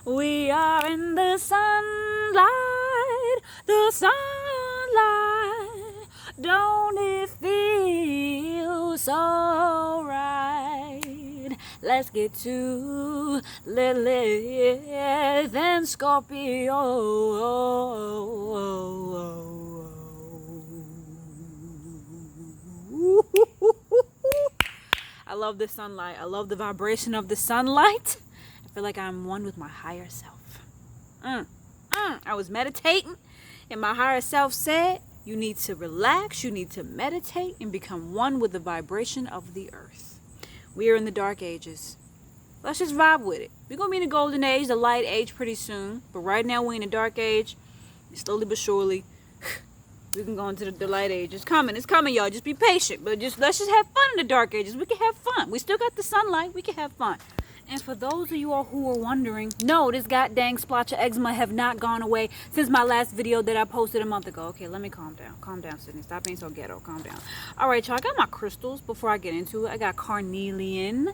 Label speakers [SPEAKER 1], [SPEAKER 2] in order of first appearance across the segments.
[SPEAKER 1] We are in the sunlight, the sunlight. Don't it feel so right? Let's get to Lilith and Scorpio. I love the sunlight. I love the vibration of the sunlight. I feel like I'm one with my higher self. I was meditating, and my higher self said, you need to relax, you need to meditate, and become one with the vibration of the earth. We are in the dark ages. Let's just vibe with it. We're going to be in the golden age, the light age pretty soon. But right now, we're in the dark age. And slowly but surely, we can go into the light age. It's coming, y'all. Just be patient. But let's just have fun in the dark ages. We can have fun. We still got the sunlight. We can have fun. And for those of you all who are wondering, no, this goddamn splotch of eczema have not gone away since my last video that I posted a month ago. Okay, let me calm down. Calm down, Sydney. Stop being so ghetto. Calm down. All right, y'all. I got my crystals before I get into it. I got carnelian.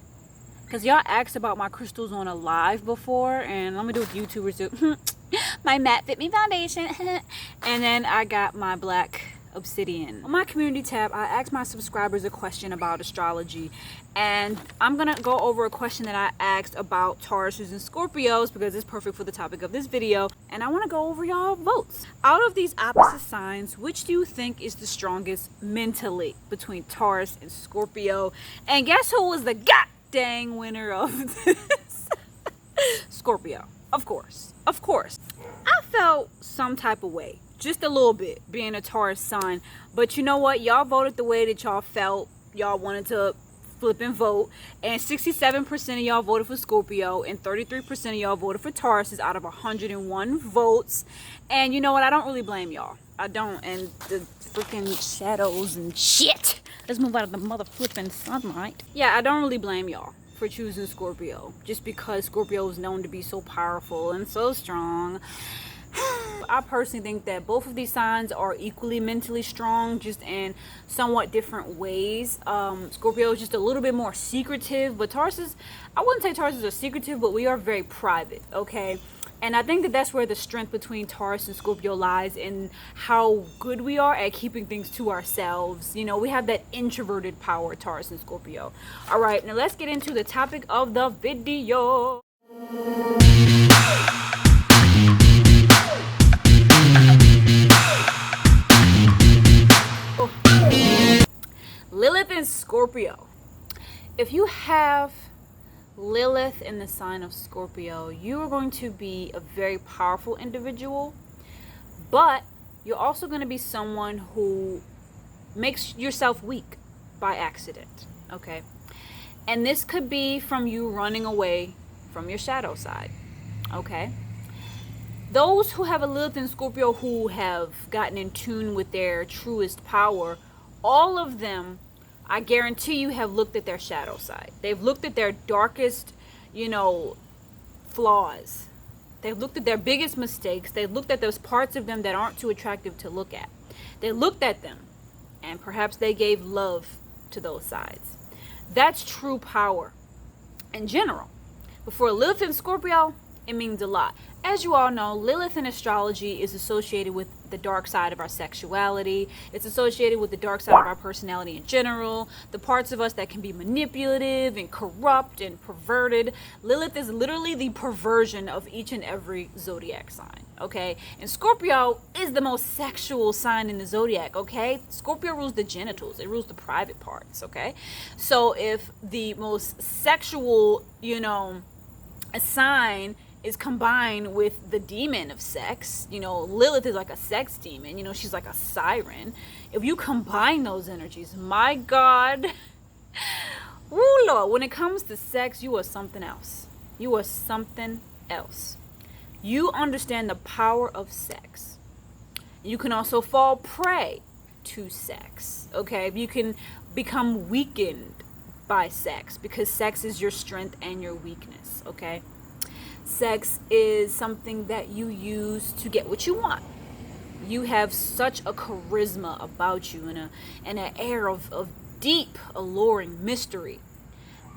[SPEAKER 1] Because y'all asked about my crystals on a live before. And I'm going to do what YouTubers do. My matte fit me foundation. And then I got my black obsidian. On my community tab, I asked my subscribers a question about astrology, and I'm gonna go over a question that I asked about Tauruses and Scorpios because it's perfect for the topic of this video, and I want to go over y'all votes. Out of these opposite signs, which do you think is the strongest mentally between Taurus and Scorpio? And guess who was the goddamn winner of this? Scorpio. Of course. I felt some type of way, just a little bit, being a Taurus sign. But you know what? Y'all voted the way that y'all felt. Y'all wanted to flip and vote. And 67% of y'all voted for Scorpio. And 33% of y'all voted for Taurus out of 101 votes. And you know what? I don't really blame y'all. I don't. And the freaking shadows and shit. Let's move out of the mother flipping sunlight. Yeah, I don't really blame y'all for choosing Scorpio. Just because Scorpio is known to be so powerful and so strong. I personally think that both of these signs are equally mentally strong, just in somewhat different ways. Scorpio is just a little bit more secretive, but Taurus is, I wouldn't say Taurus are secretive, but we are very private, okay? And I think that that's where the strength between Taurus and Scorpio lies, in how good we are at keeping things to ourselves. You know, we have that introverted power, Taurus and Scorpio. All right, now let's get into the topic of the video. Lilith and Scorpio. If you have Lilith in the sign of Scorpio, you are going to be a very powerful individual, but you're also going to be someone who makes yourself weak by accident, okay? And this could be from you running away from your shadow side, okay? Those who have a Lilith and Scorpio who have gotten in tune with their truest power, all of them, I guarantee you, have looked at their shadow side. They've looked at their darkest, flaws. They've looked at their biggest mistakes. They've looked at those parts of them that aren't too attractive to look at. They looked at them, and perhaps they gave love to those sides. That's true power in general. But for Lilith and Scorpio, it means a lot. As you all know, Lilith in astrology is associated with the dark side of our sexuality. It's associated with the dark side of our personality in general. The parts of us that can be manipulative and corrupt and perverted. Lilith is literally the perversion of each and every zodiac sign, okay? And Scorpio is the most sexual sign in the zodiac, okay? Scorpio rules the genitals. It rules the private parts, okay? So if the most sexual, a sign is combined with the demon of sex, Lilith is like a sex demon, she's like a siren. If you combine those energies, my God, woo Lord, when it comes to sex, you are something else. You are something else. You understand the power of sex. You can also fall prey to sex, okay? You can become weakened by sex because sex is your strength and your weakness, okay? Sex is something that you use to get what you want. You have such a charisma about you and an air of deep, alluring mystery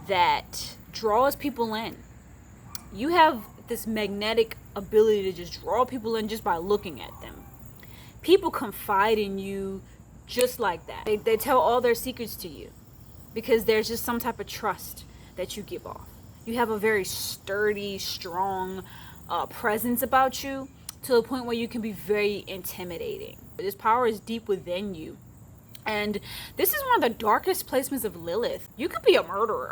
[SPEAKER 1] that draws people in. You have this magnetic ability to just draw people in just by looking at them. People confide in you just like that. They tell all their secrets to you because there's just some type of trust that you give off. You have a very sturdy, strong presence about you, to the point where you can be very intimidating. This power is deep within you. And this is one of the darkest placements of Lilith. You could be a murderer.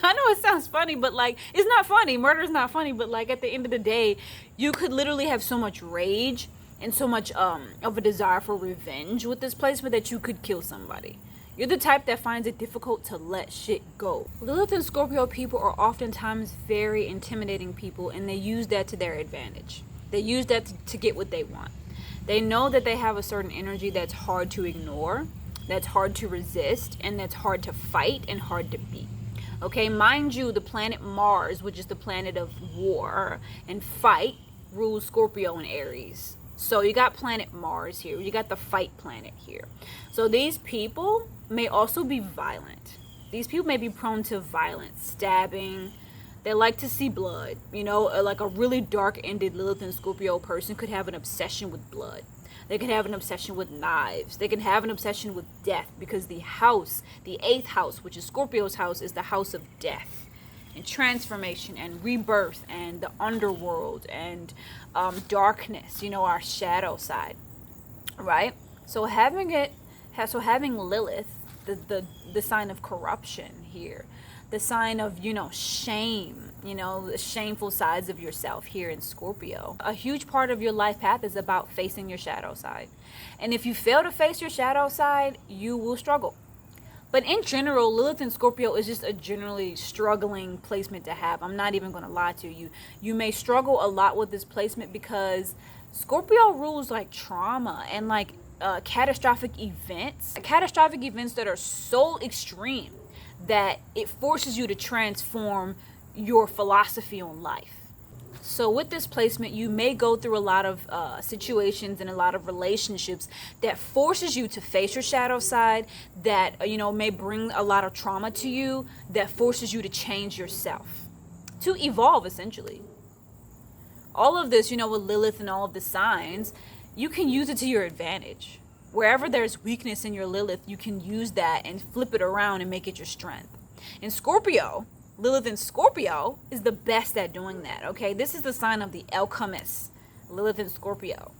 [SPEAKER 1] I know it sounds funny, but like, it's not funny. Murder is not funny, but like at the end of the day, you could literally have so much rage and so much of a desire for revenge with this placement that you could kill somebody. You're the type that finds it difficult to let shit go. Lilith and Scorpio people are oftentimes very intimidating people, and they use that to their advantage. They use that to get what they want. They know that they have a certain energy that's hard to ignore, that's hard to resist, and that's hard to fight and hard to beat. Okay, mind you, the planet Mars, which is the planet of war and fight, rules Scorpio and Aries. So you got planet Mars here. You got the fight planet here. So these people may also be violent. These people may be prone to violence, stabbing. They like to see blood. You know, like a really dark-ended Lilith and Scorpio person could have an obsession with blood. They could have an obsession with knives. They can have an obsession with death, because the house, the 8th house, which is Scorpio's house, is the house of death and transformation and rebirth and the underworld and darkness, you know, our shadow side, right? So having Lilith, the sign of corruption here, the sign of, you know, shame, you know, the shameful sides of yourself here in Scorpio. A huge part of your life path is about facing your shadow side. And if you fail to face your shadow side, you will struggle. But in general, Lilith and Scorpio is just a generally struggling placement to have. I'm not even going to lie to you. You may struggle a lot with this placement because Scorpio rules like trauma and like catastrophic events that are so extreme that it forces you to transform your philosophy on life. So with this placement, you may go through a lot of situations and a lot of relationships that forces you to face your shadow side, that, you know, may bring a lot of trauma to you, that forces you to change yourself, to evolve, essentially. All of this, you know, with Lilith and all of the signs, you can use it to your advantage. Wherever there's weakness in your Lilith, you can use that and flip it around and make it your strength. In Scorpio, Lilith and Scorpio is the best at doing that, okay? This is the sign of the alchemist, Lilith and Scorpio.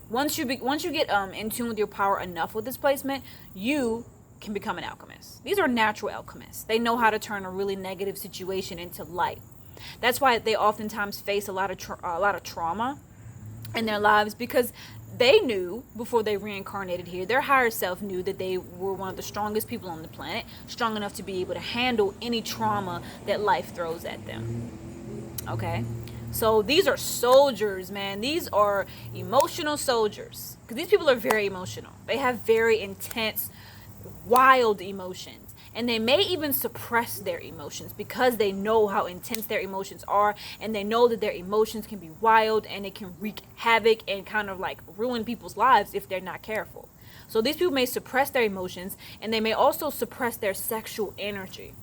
[SPEAKER 1] Once you get in tune with your power enough with this placement, you can become an alchemist. These are natural alchemists. They know how to turn a really negative situation into light. That's why they oftentimes face a lot of trauma in their lives, because they knew before they reincarnated here, their higher self knew that they were one of the strongest people on the planet, strong enough to be able to handle any trauma that life throws at them. Okay? So these are soldiers, man. These are emotional soldiers, because these people are very emotional. They have very intense, wild emotions. And they may even suppress their emotions because they know how intense their emotions are, and they know that their emotions can be wild and it can wreak havoc and kind of like ruin people's lives if they're not careful. So these people may suppress their emotions, and they may also suppress their sexual energy.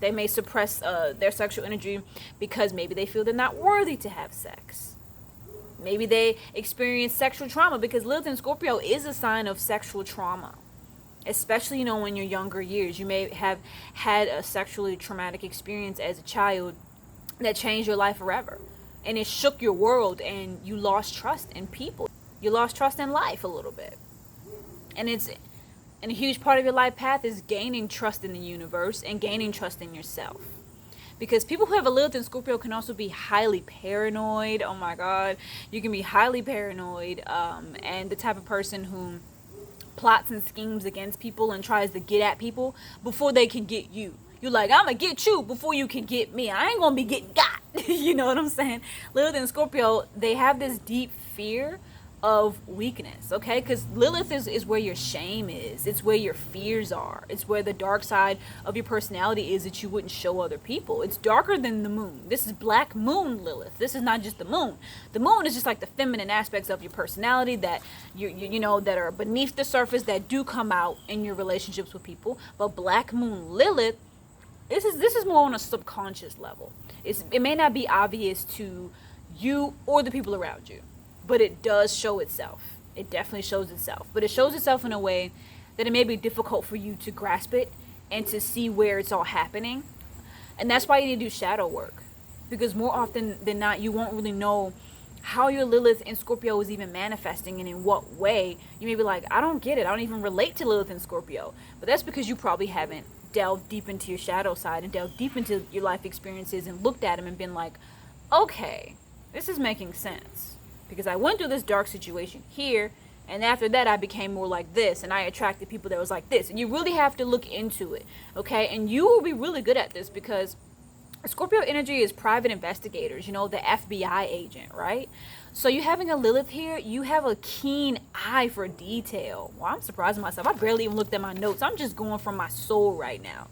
[SPEAKER 1] They may suppress their sexual energy because maybe they feel they're not worthy to have sex. Maybe they experience sexual trauma, because Lilith and Scorpio is a sign of sexual trauma. Especially, you know, in your younger years, you may have had a sexually traumatic experience as a child that changed your life forever, and it shook your world, and you lost trust in people. You lost trust in life a little bit, and a huge part of your life path is gaining trust in the universe and gaining trust in yourself. Because people who have a Lilith and Scorpio can also be highly paranoid. Oh my God, you can be highly paranoid, and the type of person who plots and schemes against people and tries to get at people before they can get you. You're like, I'm gonna get you before you can get me. I ain't gonna be getting got. You know what I'm saying? Lilith and Scorpio, they have this deep fear of weakness, okay? Because Lilith is where your shame is. It's where your fears are. It's where the dark side of your personality is that you wouldn't show other people. It's darker than the moon. This is black moon Lilith. This is not just the moon. The moon is just like the feminine aspects of your personality that you know, that are beneath the surface, that do come out in your relationships with people. But black moon Lilith, this is more on a subconscious level. It may not be obvious to you or the people around you, but it does show itself. It definitely shows itself. But it shows itself in a way that it may be difficult for you to grasp it and to see where it's all happening. And that's why you need to do shadow work. Because more often than not, you won't really know how your Lilith in Scorpio is even manifesting and in what way. You may be like, I don't get it. I don't even relate to Lilith in Scorpio. But that's because you probably haven't delved deep into your shadow side and delved deep into your life experiences and looked at them and been like, okay, this is making sense. Because I went through this dark situation here, and after that I became more like this, and I attracted people that was like this. And you really have to look into it, okay? And you will be really good at this, because Scorpio energy is private investigators, you know, the FBI agent, right? So you having a Lilith here, you have a keen eye for detail. Well, I'm surprising myself. I barely even looked at my notes. I'm just going from my soul right now.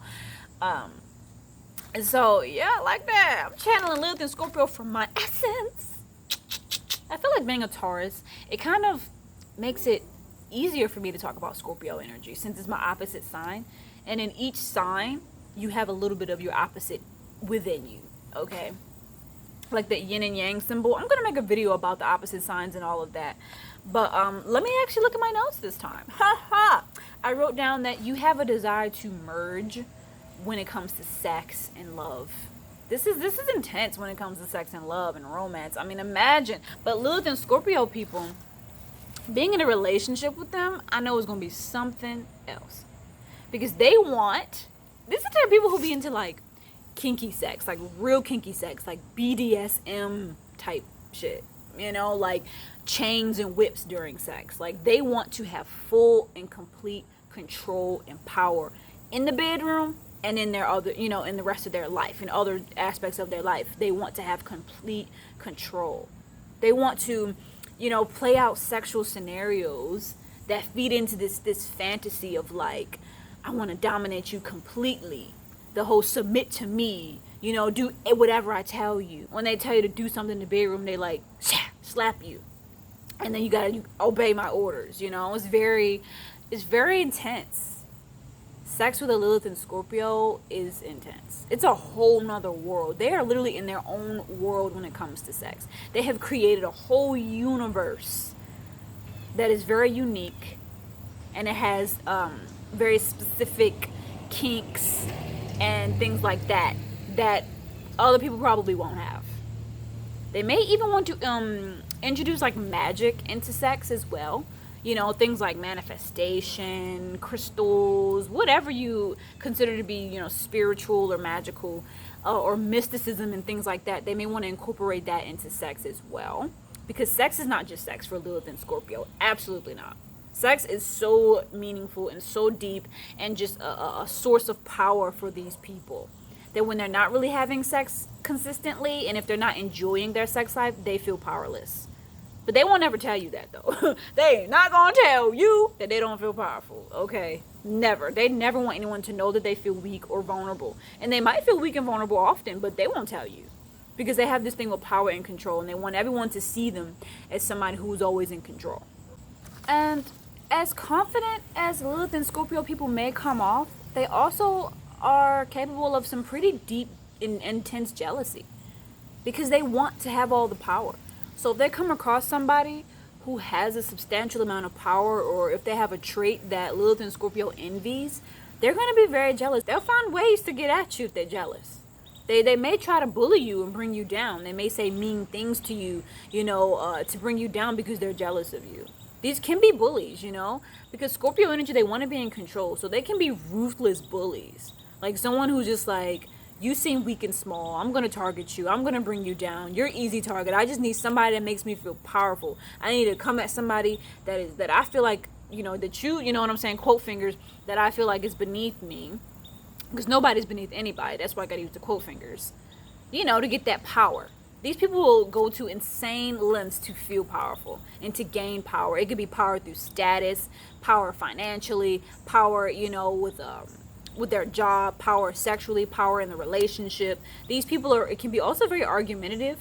[SPEAKER 1] And so, yeah, like that. I'm channeling Lilith and Scorpio from my essence. I feel like being a Taurus, it kind of makes it easier for me to talk about Scorpio energy since it's my opposite sign. And in each sign, you have a little bit of your opposite within you, okay? Like the yin and yang symbol. I'm gonna make a video about the opposite signs and all of that. But let me actually look at my notes this time. I wrote down that you have a desire to merge when it comes to sex and love. This is intense when it comes to sex and love and romance. I mean, imagine. But Lilith and Scorpio people, being in a relationship with them, I know it's going to be something else. Because they want, this is the type of people who be into like kinky sex, like real kinky sex, like BDSM type shit. You know, like chains and whips during sex. Like they want to have full and complete control and power in the bedroom and in their other, you know, in the rest of their life, in other aspects of their life. They want to have complete control. They want to, you know, play out sexual scenarios that feed into this fantasy of like, I want to dominate you completely. The whole submit to me, you know, do whatever I tell you. When they tell you to do something in the bedroom, they like slap you. And then you obey my orders, you know. It's very intense. Sex with a Lilith and Scorpio is intense. It's a whole nother world. They are literally in their own world when it comes to sex. They have created a whole universe that is very unique, and it has very specific kinks and things like that that other people probably won't have. They may even want to introduce like magic into sex as well. You know, things like manifestation, crystals, whatever you consider to be, you know, spiritual or magical, or mysticism and things like that. They may want to incorporate that into sex as well. Because sex is not just sex for Lilith and Scorpio. Absolutely not. Sex is so meaningful and so deep and just a source of power for these people. That when they're not really having sex consistently, and if they're not enjoying their sex life, they feel powerless. But they won't ever tell you that, though. They ain't not gonna tell you that they don't feel powerful, okay? Never. They never want anyone to know that they feel weak or vulnerable. And they might feel weak and vulnerable often, but they won't tell you. Because they have this thing with power and control, and they want everyone to see them as somebody who's always in control. And as confident as Lilith and Scorpio people may come off, they also are capable of some pretty deep and intense jealousy. Because they want to have all the power. So if they come across somebody who has a substantial amount of power, or if they have a trait that Lilith and Scorpio envies, they're going to be very jealous. They'll find ways to get at you if they're jealous. They may try to bully you and bring you down. They may say mean things to you, you know, to bring you down because they're jealous of you. These can be bullies, you know, because Scorpio energy, they want to be in control. So they can be ruthless bullies. Like someone who's just like, you seem weak and small. I'm going to target you. I'm going to bring you down. You're easy target. I just need somebody that makes me feel powerful. I need to come at somebody that I feel like, you know, that you know what I'm saying, quote fingers, that I feel like is beneath me. Because nobody's beneath anybody. That's why I got to use the quote fingers. You know, to get that power. These people will go to insane lengths to feel powerful and to gain power. It could be power through status, power financially, power, you know, with their job, power sexually, power in the relationship. These people it can be also very argumentative.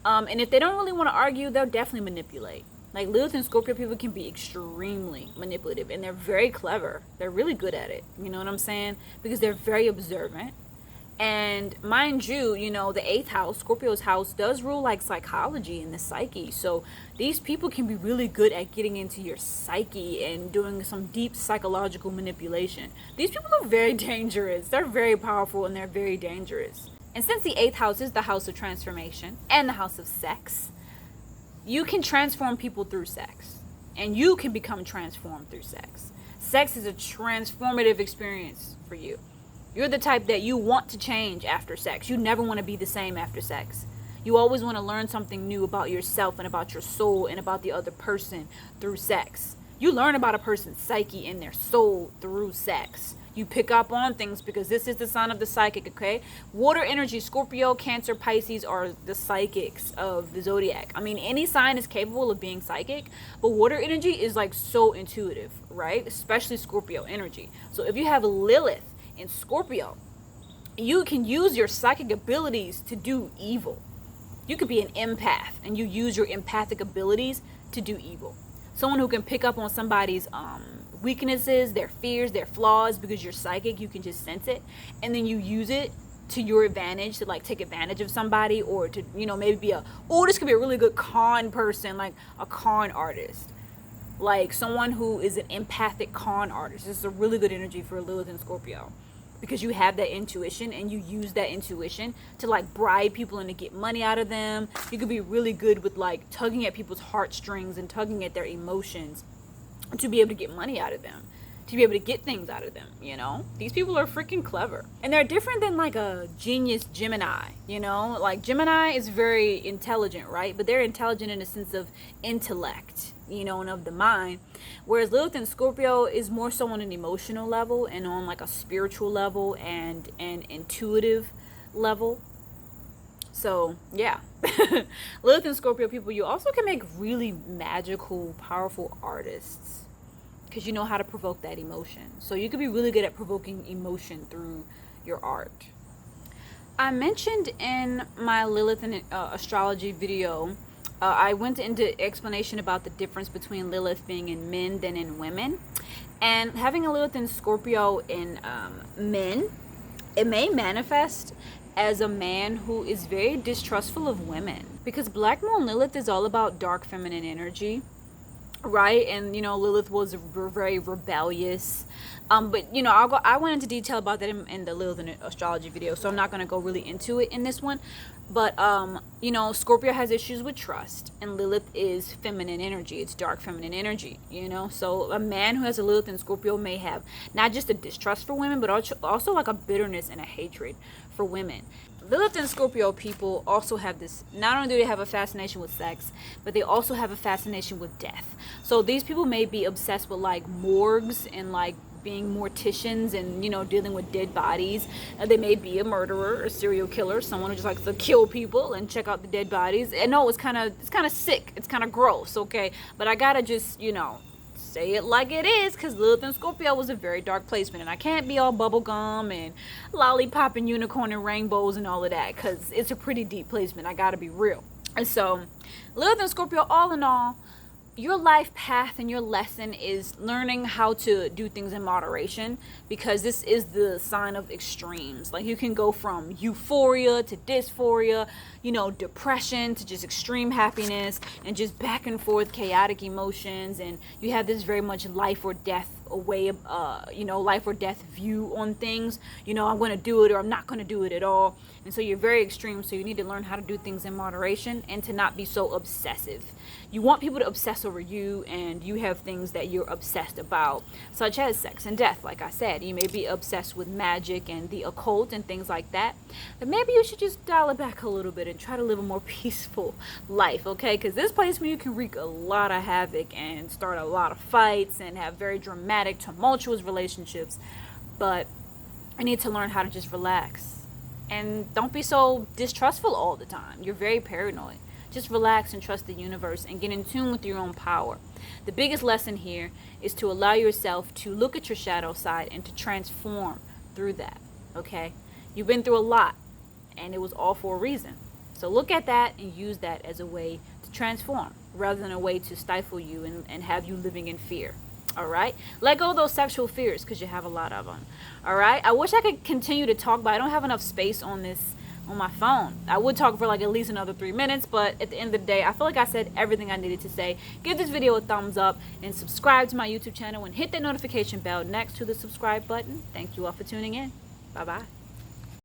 [SPEAKER 1] And if they don't really want to argue, they'll definitely manipulate. Like Lilith and Scorpio people can be extremely manipulative, and they're very clever. They're really good at it. You know what I'm saying? Because they're very observant, And mind you, the 8th house, Scorpio's house, does rule like psychology and the psyche. So these people can be really good at getting into your psyche and doing some deep psychological manipulation. These people are very dangerous. They're very powerful and they're very dangerous. And since the 8th house is the house of transformation and the house of sex, you can transform people through sex. And you can become transformed through sex. Sex is a transformative experience for you. You're the type that you want to change after sex. You never want to be the same after sex. You always want to learn something new about yourself and about your soul and about the other person through sex. You learn about a person's psyche and their soul through sex. You pick up on things because this is the sign of the psychic, okay? Water energy, Scorpio, Cancer, Pisces are the psychics of the zodiac. I mean, any sign is capable of being psychic, but water energy is like so intuitive, right? Especially Scorpio energy. So if you have Lilith in Scorpio, you can use your psychic abilities to do evil. You could be an empath and you use your empathic abilities to do evil. Someone who can pick up on somebody's weaknesses, their fears, their flaws, because you're psychic, you can just sense it, and then you use it to your advantage to like take advantage of somebody, or to maybe be this could be a really good con person, like a con artist, like someone who is an empathic con artist. This is a really good energy for Lilith and Scorpio, because you have that intuition and you use that intuition to like bribe people and to get money out of them. You could be really good with like tugging at people's heartstrings and tugging at their emotions to be able to get money out of them, to be able to get things out of them. These people are freaking clever, and they're different than like a genius Gemini. Like Gemini is very intelligent, right? But they're intelligent in the sense of intellect, and of the mind, whereas Lilith and Scorpio is more so on an emotional level and on like a spiritual level and an intuitive level. So yeah. Lilith and Scorpio people, you also can make really magical, powerful artists, because you know how to provoke that emotion. So you could be really good at provoking emotion through your art. I mentioned in my Lilith and astrology video, I went into explanation about the difference between Lilith being in men than in women. And having a Lilith and Scorpio in men, it may manifest as a man who is very distrustful of women, because Black Moon Lilith is all about dark feminine energy, right? And Lilith was very rebellious, but I went into detail about that in the Lilith and astrology video, so I'm not going to go really into it in this one. But Scorpio has issues with trust, and Lilith is feminine energy. It's dark feminine energy, so a man who has a Lilith and Scorpio may have not just a distrust for women, but also like a bitterness and a hatred for women. Lilith and Scorpio people also have this, not only do they have a fascination with sex, but they also have a fascination with death. So these people may be obsessed with like morgues and like being morticians and dealing with dead bodies. They may be a murderer, a serial killer, someone who just likes to kill people and check out the dead bodies. And no, it's kind of sick, it's kind of gross, okay? But I gotta just say it like it is, because Lilith and Scorpio was a very dark placement, and I can't be all bubblegum and lollipop and unicorn and rainbows and all of that, because it's a pretty deep placement. I gotta be real. And so Lilith and Scorpio, all in all, your life path and your lesson is learning how to do things in moderation, because this is the sign of extremes. Like you can go from euphoria to dysphoria, depression to just extreme happiness, and just back and forth chaotic emotions. And you have this very much life or death life or death view on things. I'm going to do it or I'm not going to do it at all. And so you're very extreme. So you need to learn how to do things in moderation and to not be so obsessive. You want people to obsess over you, and you have things that you're obsessed about, such as sex and death. Like I said, you may be obsessed with magic and the occult and things like that. But maybe you should just dial it back a little bit and try to live a more peaceful life, okay? Because this place where you can wreak a lot of havoc and start a lot of fights and have very dramatic, tumultuous relationships. But I need to learn how to just relax. And don't be so distrustful all the time. You're very paranoid. Just relax and trust the universe and get in tune with your own power. The biggest lesson here is to allow yourself to look at your shadow side and to transform through that, okay? You've been through a lot, and it was all for a reason. So look at that and use that as a way to transform, rather than a way to stifle you and have you living in fear. All right, let go of those sexual fears because you have a lot of them. All right, I wish I could continue to talk, but I don't have enough space on my phone. I would talk for like at least another 3 minutes, but at the end of the day, I feel like I said everything I needed to say. Give this video a thumbs up and subscribe to my YouTube channel and hit that notification bell next to the subscribe button. Thank you all for tuning in. Bye bye.